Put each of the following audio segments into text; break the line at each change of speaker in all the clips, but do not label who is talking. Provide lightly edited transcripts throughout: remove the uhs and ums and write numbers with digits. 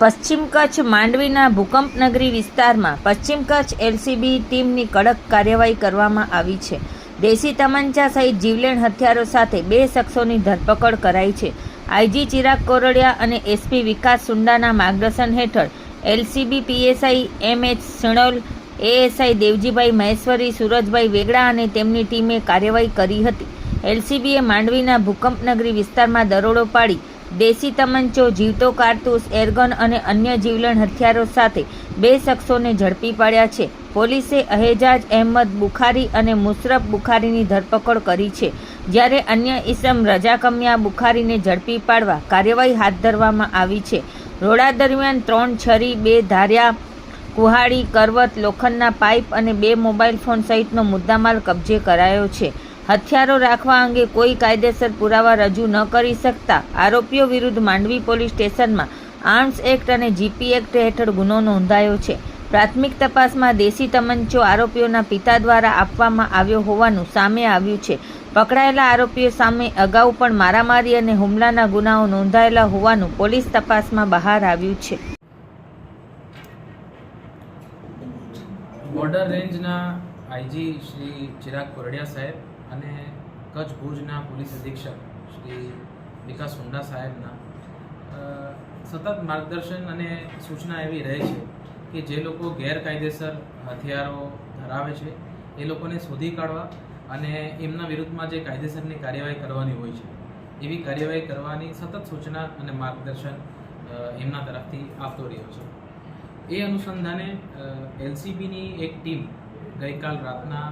પશ્ચિમ કચ્છ માંડવીના ભૂકંપનગરી વિસ્તારમાં પશ્ચિમ કચ્છ એલસીબી ટીમની કડક કાર્યવાહી કરવામાં આવી છે. દેશી તમંચા સહિત જીવલેણ હથિયારો સાથે 2 શખ્સોની ધરપકડ કરાઈ છે. આઈજી ચિરાગ કોરડિયા અને એસપી વિકાસ સુંડાના માર્ગદર્શન હેઠળ LCB PSI MH Sanol, ASI Devjibhai Maheshwari, Surajbhai Vegda અને તેમની ટીમે કાર્યવાહી કરી હતી. એલસીબીએ માંડવીના ભૂકંપનગરી વિસ્તારમાં દરોડો પાડી દેશી તમંચો, જીવતો કારતૂસ, એરગન અને અન્ય જીવલેણ હથિયારો સાથે 2 શખ્સોને ઝડપી પાડ્યા છે. પોલીસે અહેજાજ અહેમદ બુખારી અને મુશરફ બુખારીની ધરપકડ કરી છે, જ્યારે અન્ય ઇસમ રજાકમિયા બુખારીને ઝડપી પાડવા કાર્યવાહી હાથ ધરવામાં આવી છે. રોડા દરમિયાન 3 છરી, 2 ધારિયા, કુહાડી, કરવત, લોખંડના પાઇપ અને 2 મોબાઈલ ફોન સહિતનો મુદ્દામાલ કબજે કરાયો છે. હથિયારો રાખવા અંગે કોઈ કાયદેસર પુરાવા રજૂ ન કરી શકતા આરોપીઓ વિરુદ્ધ માંડવી પોલીસ સ્ટેશનમાં આર્મ્સ એક્ટ અને જીપી એક્ટ હેઠળ ગુનો નોંધાયો છે. પ્રાથમિક તપાસમાં દેશી તમંચો આરોપીઓના પિતા દ્વારા આપવામાં આવ્યો હોવાનું સામે આવ્યું છે. પકડાયેલા આરોપીઓ સામે અગાઉ પણ મારામારી અને હુમલાના ગુનાઓ નોંધાયેલા હોવાનું પોલીસ તપાસમાં બહાર આવ્યું છે.
બોર્ડર રેન્જના આઈજી શ્રી ચિરાગ કોરડિયા સાહેબ અને કચ્છ ભુજના પોલીસ અધિક્ષક શ્રી વિકાસ સુંડા સાહેબના સતત માર્ગદર્શન અને સૂચના એવી રહે છે કે જે લોકો ગેરકાયદેસર હથિયારો ધરાવે છે એ લોકોને શોધી કાઢવા અને એમના વિરુદ્ધમાં જે કાયદેસરની કાર્યવાહી કરવાની હોય છે એવી કાર્યવાહી કરવાની સતત સૂચના અને માર્ગદર્શન એમના તરફથી આપતો રહ્યો છે. એ અનુસંધાને એલસીબીની એક ટીમ ગઈકાલ રાતના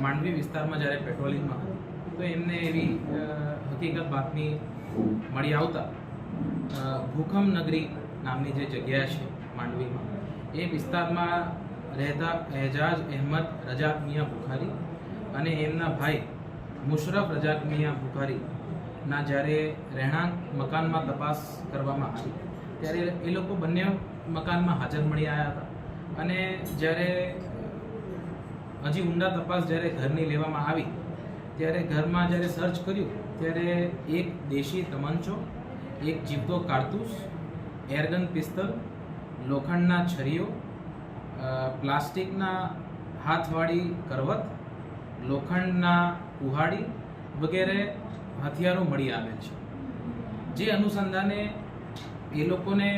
માંડવી વિસ્તારમાં જ્યારે પેટ્રોલિંગમાં હતી તો એમને એવી હકીકત બાતમી મળી આવતા ભૂકંપનગરી નામની જે જગ્યા છે માંડવીમાં એ વિસ્તારમાં રહેતા એજાજ અહેમદ રજાક મિયા બુખારી અને એમના ભાઈ મુશરફ રજાક મિયા બુખારીના જ્યારે રહેણાંક મકાનમાં તપાસ કરવામાં આવી ત્યારે એ લોકો બંને મકાનમાં હાજર મળી આવ્યા હતા. અને જ્યારે હજી ઊંડા તપાસ જ્યારે ઘરની લેવામાં આવી ત્યારે ઘરમાં જ્યારે સર્ચ કર્યું ત્યારે એક દેશી તમંચો, એક જીવતો કારતૂસ, એરગન પિસ્તલ, લોખંડના છરીઓ, પ્લાસ્ટિકના હાથવાળી કરવત, લોખંડના કુહાડી વગેરે હથિયારો મળી આવેલ છે. જે અનુસંધાને એ લોકોને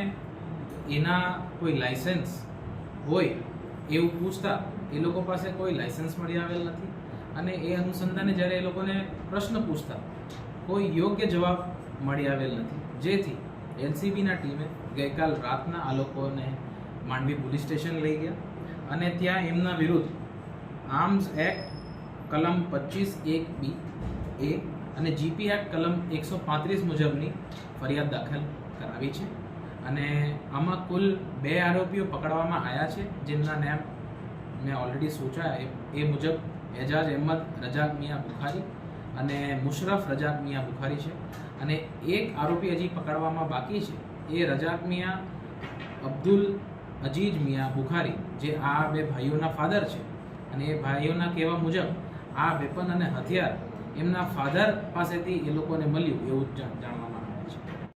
એના કોઈ લાયસન્સ હોય એવું પૂછતા એ લોકો પાસે કોઈ લાયસન્સ મળી આવેલ નથી અને એ અનુસંધાને જ્યારે એ લોકોને પ્રશ્ન પૂછતા કોઈ યોગ્ય જવાબ મળી આવેલ નથી, જેથી એલસીબીના ટીમે ગઈકાલ રાતના આ લોકોને માંડવી પોલીસ સ્ટેશન લઈ ગયા અને ત્યાં એમના વિરુદ્ધ આર્મ્સ એક્ટ કલમ 25(1)(b) અને જીપી એક્ટ કલમ 135 મુજબની ફરિયાદ દાખલ કરાવી છે. અને આમાં કુલ 2 આરોપીઓ પકડવામાં આવ્યા છે, જેમના નામ મેં ઓલરેડી સૂચાયા એ મુજબ એજાજ અહેમદ રજાક મિયા બુખારી અને મુશરફ રજાક મિયા બુખારી છે. અને એક આરોપી હજી પકડવામાં બાકી છે, એ રજાક મિયા અબ્દુલ અજીજ મિયા બુખારી, જે આ 2 ભાઈઓના ફાધર છે. અને એ ભાઈઓના કહેવા મુજબ આ વેપન અને હથિયાર એમના ફાધર પાસેથી એ લોકોને મળ્યું એવું જાણવા